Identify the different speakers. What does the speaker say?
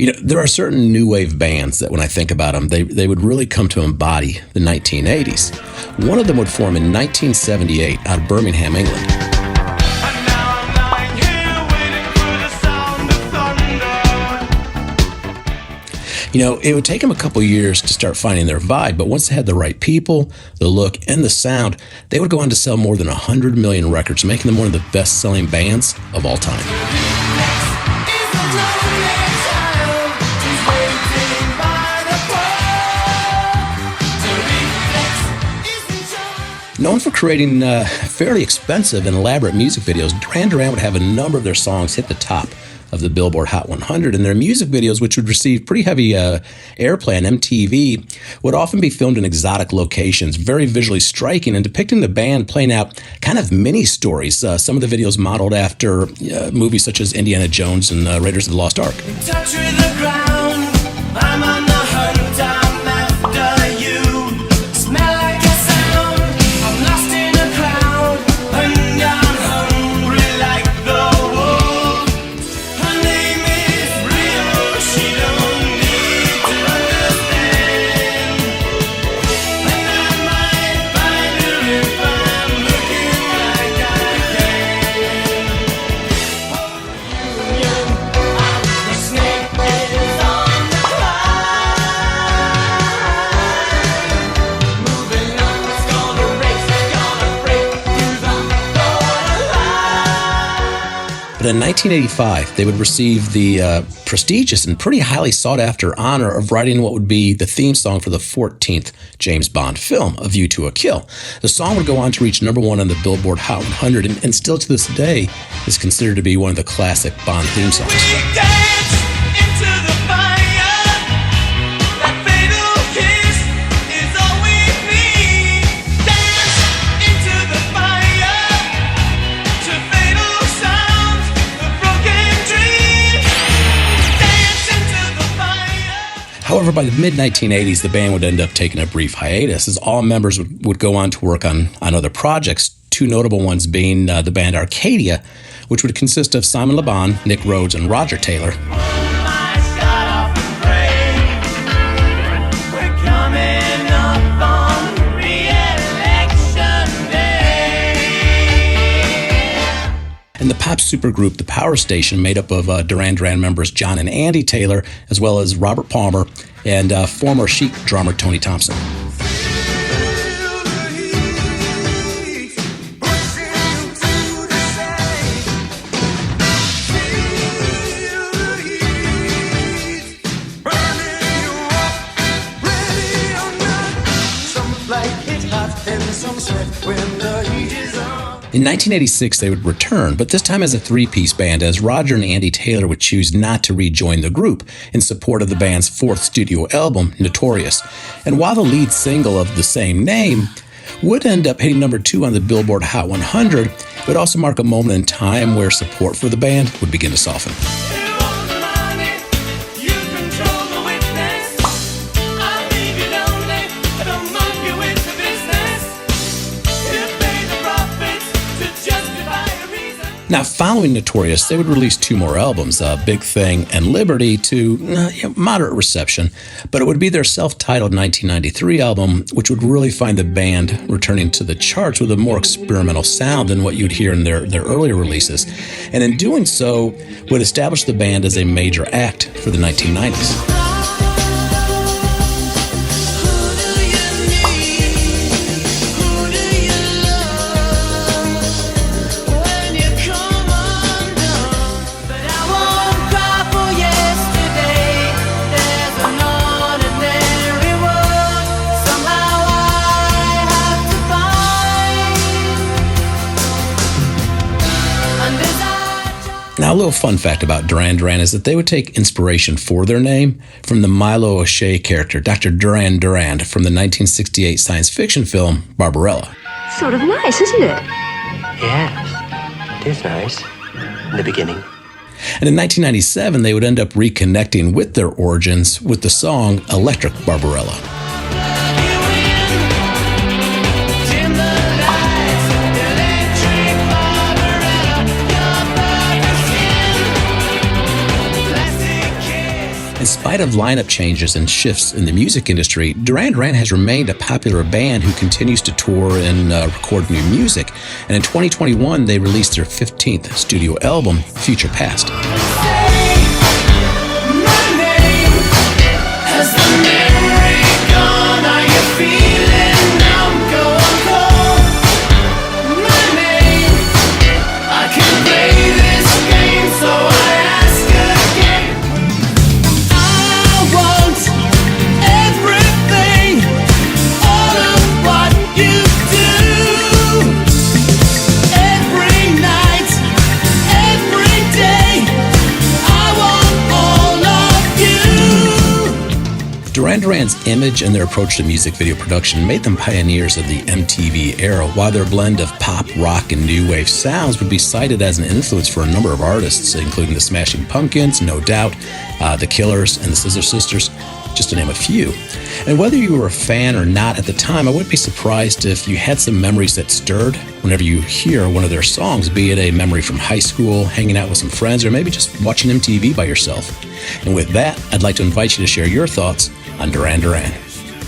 Speaker 1: There are certain new wave bands that when I think about them, they would really come to embody the 1980s. One of them would form in 1978 out of Birmingham, England. It would take them a couple years to start finding their vibe, but once they had the right people, the look, and the sound, they would go on to sell more than 100 million records, making them one of the best-selling bands of all time. Known for creating fairly expensive and elaborate music videos, Duran Duran would have a number of their songs hit the top of the Billboard Hot 100, and their music videos, which would receive pretty heavy airplay on MTV, would often be filmed in exotic locations, very visually striking and depicting the band playing out kind of mini stories. Some of the videos modeled after movies such as Indiana Jones and Raiders of the Lost Ark.
Speaker 2: Touch with the ground, I'm on the hunt, I'm after you. Smell like a sound, I'm lost in a crowd, and I'm hungry like the wolf. Her name is Rio, she don't need to understand. And I might find her if I'm looking like I can. Union, the snake is on the climb. Moving on, it's gonna race, gonna break through the borderline.
Speaker 1: But in 1985, they would receive the prestigious and pretty highly sought-after honor of writing what would be the theme song for the 14th James Bond film, A View to a Kill. The song would go on to reach number 1 on the Billboard Hot 100, and still to this day is considered to be one of the classic Bond theme songs.
Speaker 2: We dance into the fire. That fatal kiss is all we need. Dance into the fire to fatal sounds of broken dreams. Dance into the fire.
Speaker 1: However, by the mid-1980s, the band would end up taking a brief hiatus, as all members would go on to work on other projects, two notable ones being the band Arcadia, which would consist of Simon Le Bon, Nick Rhodes, and Roger Taylor.
Speaker 2: My shut off and pray. We're coming up on re-election day.
Speaker 1: And the pop supergroup The Power Station, made up of Duran Duran members John and Andy Taylor, as well as Robert Palmer and former Chic drummer Tony Thompson. In 1986, they would return, but this time as a three-piece band, as Roger and Andy Taylor would choose not to rejoin the group in support of the band's fourth studio album, Notorious. And while the lead single of the same name would end up hitting number 2 on the Billboard Hot 100, it would also mark a moment in time where support for the band would begin to soften. Now, following Notorious, they would release 2 more albums, Big Thing and Liberty, to moderate reception, but it would be their self-titled 1993 album, which would really find the band returning to the charts with a more experimental sound than what you'd hear in their earlier releases, and in doing so, would establish the band as a major act for the 1990s. Now, a little fun fact about Duran Duran is that they would take inspiration for their name from the Milo O'Shea character, Dr. Duran Duran, from the 1968 science fiction film Barbarella.
Speaker 3: Sort of nice, isn't it?
Speaker 4: Yes, it is nice. In the beginning.
Speaker 1: And in 1997, they would end up reconnecting with their origins with the song Electric Barbarella. In spite of lineup changes and shifts in the music industry, Duran Duran has remained a popular band who continues to tour and record new music. And in 2021, they released their 15th studio album, Future Past. Duran Duran's image and their approach to music video production made them pioneers of the MTV era, while their blend of pop, rock, and new wave sounds would be cited as an influence for a number of artists, including the Smashing Pumpkins, No Doubt, the Killers, and the Scissor Sisters, just to name a few. And whether you were a fan or not at the time, I wouldn't be surprised if you had some memories that stirred whenever you hear one of their songs, be it a memory from high school, hanging out with some friends, or maybe just watching MTV by yourself. And with that, I'd like to invite you to share your thoughts on Duran Duran.